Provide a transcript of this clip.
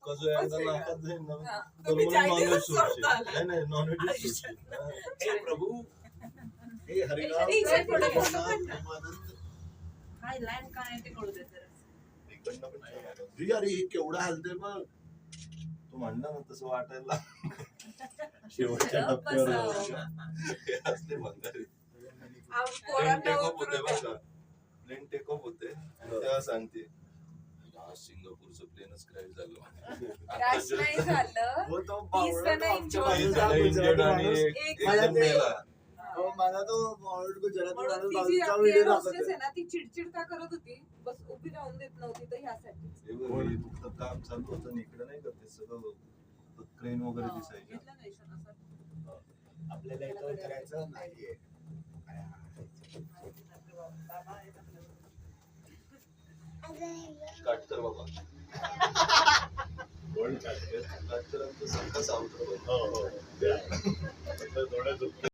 धक्का जो एकदा नाकात जाईल ना हा. तर तुम्ही मग चायनीजच नॉनव्हेज सोडता. सोडशील. नाही नॉनव्हेज आयुष्यात. सोडशील. हे प्रभू हे हरिराम इथे पुढे जगन्नाथ प्रेमानंद. हाय लँड काय आहे ते कळू दे जरा. इकडनं पण छान आलं. अरे अरे हे केवढं हलतंय बघ. तू म्हणला ना तसं वाटायला शेवटच्या गप्प टप्प्यावर बसावं. हे असले भंगारी प्लेन पोरांना टेकअप होते उतरू बघा प्लेन टेकअप होते तेव्हा सांगते आज सिंगापूरचं प्लेनच क्रॅश झालं क्रॅश नाही झालं. हो, तो 30 जण बावळट इंजुअर्ड माणूस झाले. इंजर्ड आणि एक एक मला ते- मेला. हो, मला तो बावळट गुजराती म्हणून माणूस ती जी बाजूचा आपली व्हिडिओ hostess दाखवतोय. आहे ना ती चिडचिड का करत होती बस उभी राहून देत नव्हती तर ह्यासाठी हे बघ, हे फक्त काम चालू होतं आणि इकडे नाही का ते सगळं क्रेन वगैरे दिसायचे घेतलं नाही क्षण असं. आपल्याला इथं उतरायचं नाहीये. काट कर बाबा काट कर आमचं सारखं सावत्र हो हो